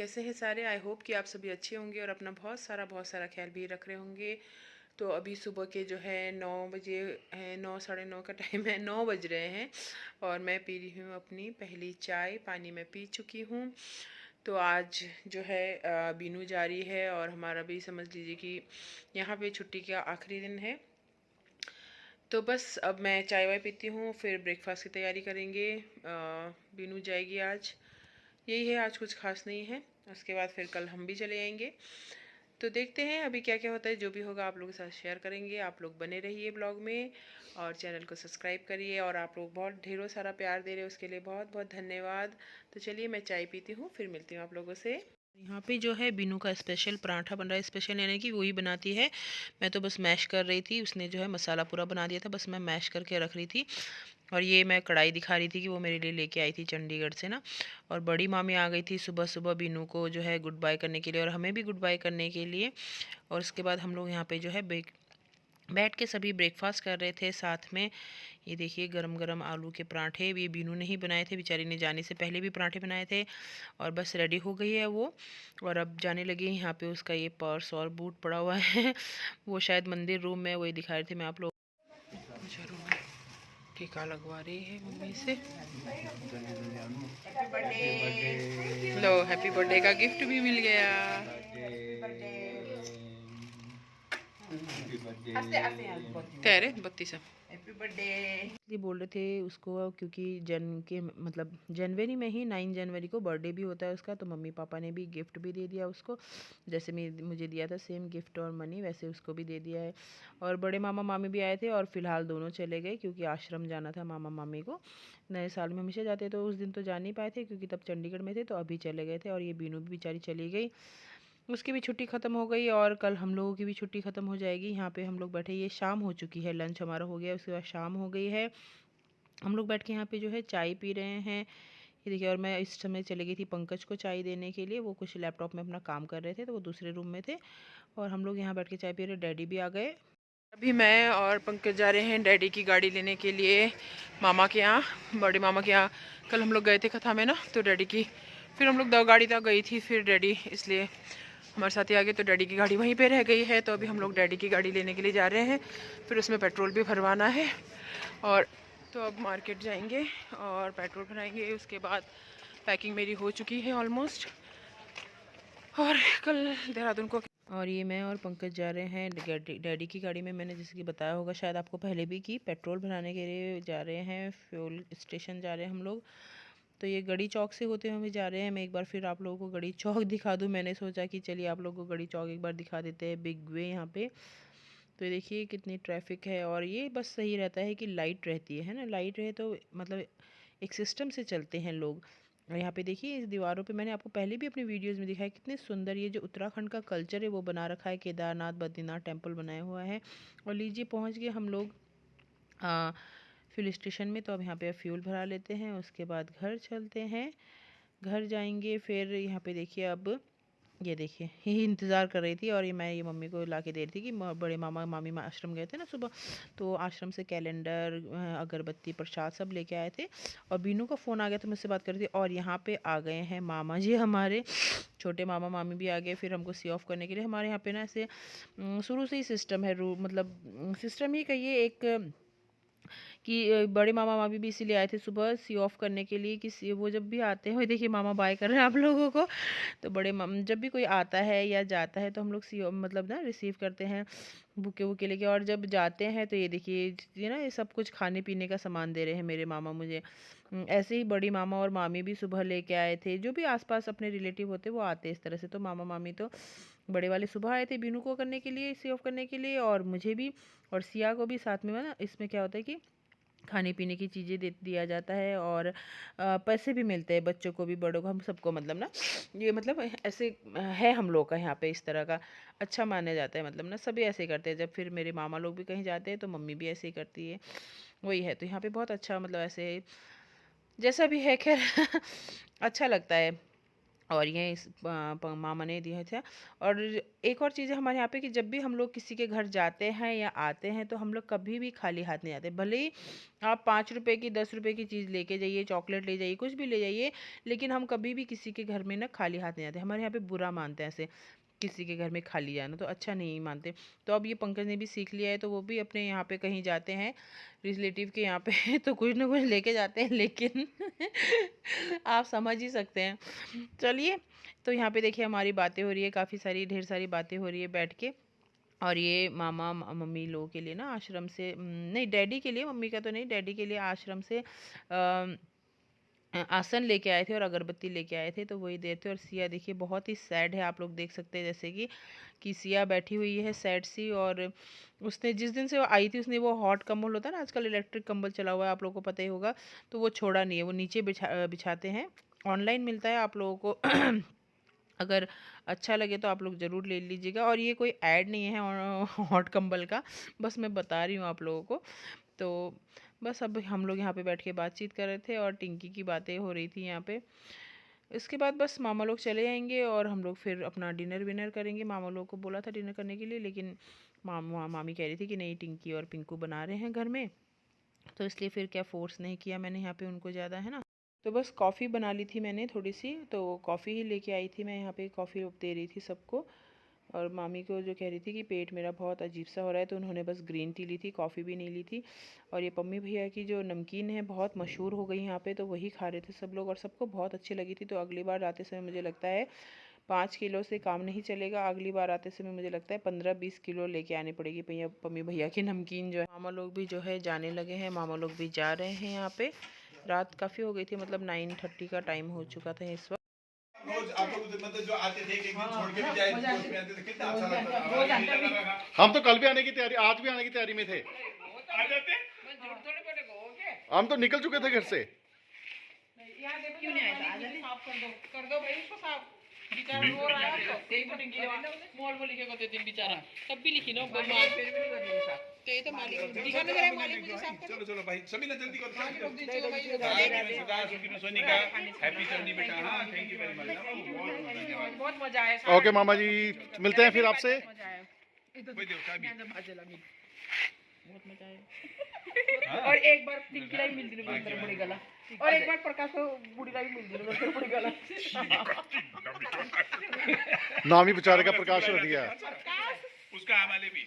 कैसे हैं सारे। आई होप कि आप सभी अच्छे होंगे और अपना बहुत सारा ख्याल भी रख रहे होंगे। तो अभी सुबह के जो है 9 बजे हैं, 9 साढ़े 9 का टाइम है, 9 बज रहे हैं और मैं पी रही हूँ अपनी पहली चाय। पानी में पी चुकी हूँ। तो आज जो है बीनू जारी है और हमारा भी समझ लीजिए कि यहाँ पे छुट्टी का आखिरी दिन है। तो बस अब मैं चाय वाय पीती हूँ, फिर ब्रेकफास्ट की तैयारी करेंगे। बीनू जाएगी आज, यही है, आज कुछ खास नहीं है। उसके बाद फिर कल हम भी चले आएंगे। तो देखते हैं अभी क्या क्या होता है। जो भी होगा आप लोगों के साथ शेयर करेंगे। आप लोग बने रहिए ब्लॉग में और चैनल को सब्सक्राइब करिए। और आप लोग बहुत ढेरों सारा प्यार दे रहे हो, उसके लिए बहुत बहुत धन्यवाद। तो चलिए मैं चाय पीती हूँ, फिर मिलती हूँ आप लोगों से। यहाँ पे जो है बीनू का स्पेशल पराठा बन रहा है। स्पेशल यानी कि वही बनाती है। मैं तो बस मैश कर रही थी, उसने जो है मसाला पूरा बना दिया था, बस मैं मैश करके रख रही थी। और ये मैं कढ़ाई दिखा रही थी कि वो मेरे लिए लेके आई थी चंडीगढ़ से ना। और बड़ी मामी आ गई थी सुबह सुबह बीनू को जो है गुड बाय करने के लिए और हमें भी गुड बाय करने के लिए। और उसके बाद हम लोग यहाँ पे जो है बैठ के सभी ब्रेकफास्ट कर रहे थे साथ में। ये देखिए गरम गरम आलू के पराठे, ये बीनू ने ही बनाए थे, बेचारी ने जाने से पहले भी पराठे बनाए थे। और बस रेडी हो गई है वो और अब जाने लगी। यहाँ पे उसका ये पर्स और बूट पड़ा हुआ है वो शायद मंदिर रूम में, वही दिखा रहे थे मैं आप लोग। जरूर टीका लगवा रही है मम्मी से। लो हैप्पी बर्थडे का गिफ्ट भी मिल गया। तेरे 32 हैप्पी बर्थडे इसलिए बोल रहे थे उसको, क्योंकि मतलब जनवरी में ही 9 जनवरी को बर्थडे भी होता है उसका। तो मम्मी पापा ने भी गिफ्ट भी दे दिया उसको, जैसे मुझे दिया था सेम गिफ्ट और मनी, वैसे उसको भी दे दिया है। और बड़े मामा मामी भी आए थे और फिलहाल दोनों चले गए क्योंकि आश्रम जाना था मामा मामी को। नए साल में हमेशा जाते तो उस दिन तो जा नहीं पाए थे क्योंकि तब चंडीगढ़ में थे, तो अभी चले गए थे। और ये बीनू भी बेचारी चली गई, उसकी भी छुट्टी ख़त्म हो गई और कल हम लोगों की भी छुट्टी ख़त्म हो जाएगी। यहाँ पे हम लोग बैठे, ये शाम हो चुकी है, लंच हमारा हो गया, उसके बाद शाम हो गई है। हम लोग बैठ के यहाँ पे जो है चाय पी रहे हैं। ये देखिए, और मैं इस समय चली गई थी पंकज को चाय देने के लिए, वो कुछ लैपटॉप में अपना काम कर रहे थे तो वो दूसरे रूम में थे। और हम लोग यहाँ बैठ के चाय पी रहे, डैडी भी आ गए। अभी मैं और पंकज जा रहे हैं डैडी की गाड़ी लेने के लिए मामा के यहाँ, बड़े मामा के यहाँ। कल हम लोग गए थे कथा में ना, तो डैडी की फिर हम लोग गाड़ी तक गई थी, फिर डैडी इसलिए हमारे साथ ही आ गए, तो डैडी की गाड़ी वहीं पे रह गई है। तो अभी हम लोग डैडी की गाड़ी लेने के लिए जा रहे हैं, फिर उसमें पेट्रोल भी भरवाना है। और तो अब मार्केट जाएंगे और पेट्रोल भराएंगे। उसके बाद पैकिंग मेरी हो चुकी है ऑलमोस्ट, और कल देहरादून को। और ये मैं और पंकज जा रहे हैं डैडी की गाड़ी में। मैंने जैसे कि बताया होगा शायद आपको पहले भी, कि पेट्रोल भराने के लिए जा रहे हैं, फ्यूल स्टेशन जा रहे हैं हम लोग। तो ये गढ़ी चौक से होते हुए जा रहे हैं। मैं एक बार फिर आप लोगों को गढ़ी चौक दिखा दूं, मैंने सोचा कि चलिए आप लोगों को गढ़ी चौक एक बार दिखा देते हैं, बिग वे यहाँ पे। तो ये देखिए कितनी ट्रैफिक है। और ये बस सही रहता है कि लाइट रहती है ना, लाइट रहे तो मतलब एक सिस्टम से चलते हैं लोग। और यहाँ पे देखिए इस दीवारों पे, मैंने आपको पहले भी अपनी वीडियोस में दिखाया कितने सुंदर ये जो उत्तराखंड का कल्चर है वो बना रखा है। केदारनाथ बद्रीनाथ टेम्पल बनाया हुआ है। और लीजिए पहुँच गए हम लोग फ्यूल स्टेशन में। तो अब यहाँ पे फ्यूल भरा लेते हैं, उसके बाद घर चलते हैं, घर जाएंगे। फिर यहाँ पे देखिए, अब ये देखिए यही इंतज़ार कर रही थी। और ये मम्मी को ला के दे रही थी कि बड़े मामा मामी आश्रम गए थे ना सुबह, तो आश्रम से कैलेंडर अगरबत्ती प्रसाद सब लेके आए थे। और बीनू का फ़ोन आ गया तो मुझसे बात कर रही थी। और यहाँ पे आ गए हैं मामा जी हमारे, छोटे मामा मामी भी आ गए फिर हमको सी ऑफ करने के लिए। हमारे यहाँ पे ना ऐसे शुरू से ही सिस्टम है, मतलब सिस्टम ही कहिए एक, कि बड़े मामा मामी भी इसीलिए आए थे सुबह सी ऑफ करने के लिए, कि वो जब भी आते हैं, देखिए मामा बाय कर रहे हैं आप लोगों को। तो बड़े मामा जब भी कोई आता है या जाता है तो हम लोग सी मतलब ना रिसीव करते हैं बुके वुके लेके। और जब जाते हैं तो ये देखिए ये ना, ये सब कुछ खाने पीने का सामान दे रहे हैं मेरे मामा मुझे। ऐसे ही बड़ी मामा और मामी भी सुबह लेके आए थे, जो भी आसपास अपने रिलेटिव होते वो आते इस तरह से। तो मामा मामी तो बड़े वाले सुबह आए थे बीनू को करने के लिए, सी ऑफ करने के लिए, और मुझे भी और सिया को भी साथ में। ना इसमें क्या होता है कि खाने पीने की चीज़ें दे दिया जाता है और पैसे भी मिलते हैं, बच्चों को भी बड़ों को, हम सबको, मतलब ना ये मतलब ऐसे है हम लोग का यहाँ पे इस तरह का अच्छा माना जाता है। मतलब ना सभी ऐसे ही करते हैं, जब फिर मेरे मामा लोग भी कहीं जाते हैं तो मम्मी भी ऐसे ही करती है, वही है। तो यहाँ पे बहुत अच्छा, मतलब ऐसे जैसा भी है खैर अच्छा लगता है। और ये इस मामा ने दिया था। और एक और चीज़ है हमारे यहाँ पे कि जब भी हम लोग किसी के घर जाते हैं या आते हैं तो हम लोग कभी भी खाली हाथ नहीं आते। भले ही आप 5 रुपए की 10 रुपए की चीज़ लेके जाइए, चॉकलेट ले जाइए, कुछ भी ले जाइए, लेकिन हम कभी भी किसी के घर में ना खाली हाथ नहीं आते। हमारे यहाँ पे बुरा मानते हैं ऐसे किसी के घर में खाली जाना, तो अच्छा नहीं मानते। तो अब ये पंकज ने भी सीख लिया है, तो वो भी अपने यहाँ पे कहीं जाते हैं रिलेटिव के यहाँ पे तो कुछ ना कुछ लेके जाते हैं, लेकिन आप समझ ही सकते हैं। चलिए, तो यहाँ पे देखिए हमारी बातें हो रही है, काफ़ी सारी ढेर सारी बातें हो रही है बैठ के। और ये मामा मम्मी लोगों के लिए ना आश्रम से नहीं, डैडी के लिए, मम्मी का तो नहीं, डैडी के लिए आश्रम से आसन लेके आए थे और अगरबत्ती लेके आए थे, तो वही दे थे। और सिया देखिए बहुत ही सैड है, आप लोग देख सकते हैं जैसे कि सिया बैठी हुई है सैड सी। और उसने जिस दिन से वो आई थी उसने वो हॉट कंबल होता है ना, आजकल इलेक्ट्रिक कंबल चला हुआ है, आप लोगों को पता ही होगा, तो वो छोड़ा नहीं है, वो नीचे बिछाते हैं। ऑनलाइन मिलता है आप लोगों को अगर अच्छा लगे तो आप लोग ज़रूर ले लीजिएगा। और ये कोई ऐड नहीं है हॉट कंबल का, बस मैं बता रही हूँ आप लोगों को। तो बस अब हम लोग यहाँ पे बैठ के बातचीत कर रहे थे और टिंकी की बातें हो रही थी यहाँ पे। इसके बाद बस मामा लोग चले जाएंगे और हम लोग फिर अपना डिनर विनर करेंगे। मामा लोग को बोला था डिनर करने के लिए, लेकिन मामी कह रही थी कि नहीं, टिंकी और पिंकू बना रहे हैं घर में, तो इसलिए फिर क्या फ़ोर्स नहीं किया मैंने यहाँ पे उनको ज़्यादा, है ना। तो बस कॉफ़ी बना ली थी मैंने थोड़ी सी, तो कॉफ़ी ही लेके आई थी मैं यहाँ पे, कॉफ़ी दे रही थी सबको। और मामी को जो कह रही थी कि पेट मेरा बहुत अजीब सा हो रहा है, तो उन्होंने बस ग्रीन टी ली थी, कॉफ़ी भी नहीं ली थी। और ये पम्मी भैया की जो नमकीन है बहुत मशहूर हो गई यहाँ पे, तो वही खा रहे थे सब लोग और सबको बहुत अच्छी लगी थी। तो अगली बार आते समय मुझे लगता है 5 किलो से काम नहीं चलेगा, अगली बार आते समय मुझे लगता है 15-20 किलो लेके आनी पड़ेगी भैया, पम्मी भैया की नमकीन जो है। मामा लोग भी जो है जाने लगे हैं, मामा लोग भी जा रहे हैं यहाँ पे। रात काफ़ी हो गई थी, मतलब 9:30 का टाइम हो चुका था इस वक्त। रोज आप लोग मतलब जो आते थे एक दिन छोड़ के भी जाए, दोस्त में आते थे, कितना अच्छा लगता था। हम तो कल भी आने की तैयारी, आज भी आने की तैयारी में थे। आ जाते हम तो निकल चुके थे घर से। क्यों नहीं आया? आ जाते। साफ कर दो भाई उसको साफ। बेचारा रो रहा है, तो यही तो टिंकी मॉल में लिखे को दिन बेचारा तब भी लिखी नो फिर भी नहीं कर रही साफ। तो ये तो मालिक दिखाने मेरे मालिक मुझे साफ कर। चलो चलो भाई सभी ना जल्दी करो। सोनिका हैप्पी जर्नी बेटा। हां थैंक यू वेरी मच, बहुत मजा आया। ओके मामा जी, मिलते हैं फिर आपसे। कोई दो चाबी बहुत मजा आया। और एक बार टिंकी लाई मिल गई अंदर बड़ी गला, और एक बार प्रकाश को बूढ़ी लाई मिल गई अंदर बड़ी गला। नाम ही बेचारे का प्रकाश रख दिया। उसका आमाले भी,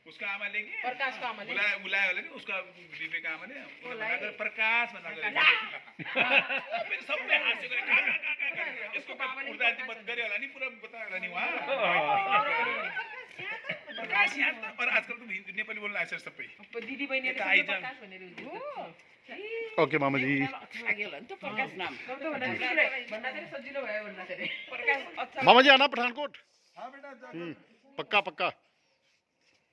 उसका आमा लेंगे, प्रकाश का आमा बुलाया बुलाया वाला नहीं, उसका बीबी का आमा ले अगर प्रकाश बना कर फिर सब में हाथ से करे इसको उड़ाती मत करे वाला नहीं, पूरा बता वाला नहीं वहां प्रकाश यार। और आजकल तुम हिंदी नेपाली बोलना ऐसे सब पे दीदी बहनी प्रकाश बने रही। ओके मामा जी, तो प्रकाश नाम बनना तेरे सजिलो है, बनना तेरे प्रकाश अच्छा। मामा जी आना पठानकोट। हां बेटा पक्का पक्का।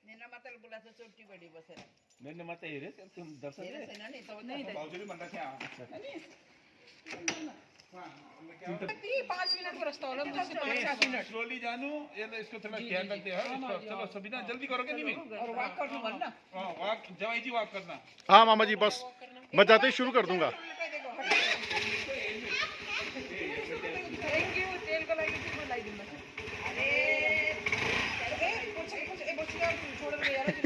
नेना माता बोला तो छोटी बड़ी बस है, मैंने मत ही रे तुम दर्शन दे नहीं तो नहीं बाबूजी भी मंडा क्या हां 5 मिनट का रास्ता होगा, मुझसे 5-7 मिनट। स्लोली जानू ये इसको थोड़ा ध्यान रखते हैं। चलो सभी ना जल्दी करोगे नहीं मैं और वॉक करना ना। हां वॉक जवाई जी वॉक करना। हाँ मामा जी, बस मैं जाते ही शुरू कर दूंगा। थैंक यू, तेल को लाई थी लाई दूंगा। अरे कुछ छोड़ दे यार जी।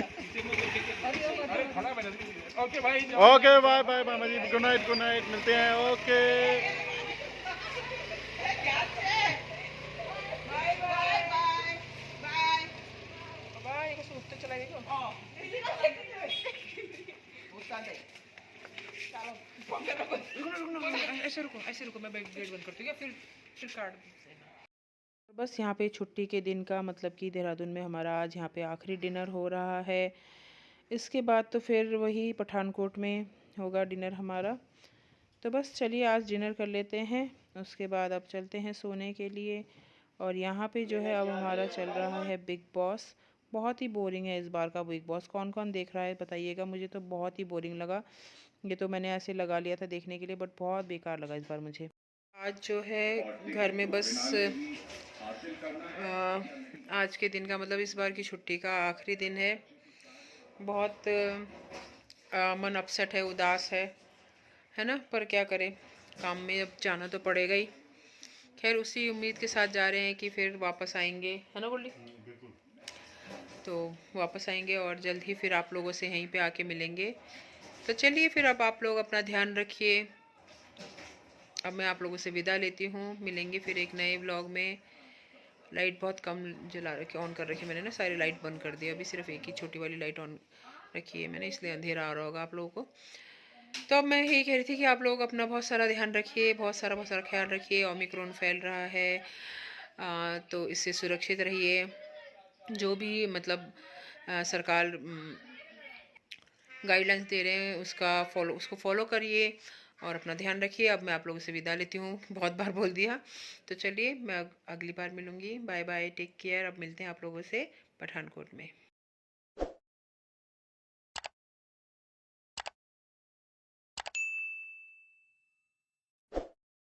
अरे खड़ा बैठा। ओके भाई, ओके बाय बाय मामा जी, गुड नाइट गुड नाइट, मिलते हैं। ओके ऐसे रुको मैं गेट बंद करती हूँ, फिर काट देना। बस यहाँ पे छुट्टी के दिन का मतलब कि देहरादून में हमारा आज यहाँ पे आखिरी डिनर हो रहा है। इसके बाद तो फिर वही पठानकोट में होगा डिनर हमारा। तो बस चलिए आज डिनर कर लेते हैं, उसके बाद अब चलते हैं सोने के लिए। और यहाँ पे जो है अब हमारा चल रहा है बिग बॉस। बहुत ही बोरिंग है इस बार का बिग बॉस, कौन कौन देख रहा है बताइएगा। मुझे तो बहुत ही बोरिंग लगा, ये तो मैंने ऐसे लगा लिया था देखने के लिए, बट बहुत बेकार लगा इस बार मुझे। आज जो है घर में बस आज के दिन का मतलब इस बार की छुट्टी का आखिरी दिन है। बहुत मन अपसेट है, उदास है ना, पर क्या करें, काम में अब जाना तो पड़ेगा ही। खैर उसी उम्मीद के साथ जा रहे हैं कि फिर वापस आएंगे, है ना गोल्डी? तो वापस आएंगे और जल्द ही फिर आप लोगों से यहीं पे आके मिलेंगे। तो चलिए फिर अब आप लोग अपना ध्यान रखिए। अब मैं आप लोगों से विदा लेती हूँ, मिलेंगे फिर एक नए व्लॉग में। लाइट बहुत कम जला रखी, ऑन कर रखी मैंने ना, सारी लाइट बंद कर दी, अभी सिर्फ एक ही छोटी वाली लाइट ऑन रखी है मैंने, इसलिए अंधेरा आ रहा होगा आप लोगों को। तो अब मैं यही कह रही थी कि आप लोग अपना बहुत सारा ध्यान रखिए, बहुत सारा ख्याल रखिए। ओमिक्रॉन फैल रहा है, तो इससे सुरक्षित रहिए। जो भी मतलब सरकार गाइडलाइंस दे रहे हैं उसको फॉलो करिए और अपना ध्यान रखिए। अब मैं आप लोगों से विदा लेती हूँ, बहुत बार बोल दिया। तो चलिए मैं अगली बार मिलूँगी। Bye bye, take care. अब मिलते हैं आप लोगों से पठानकोट में।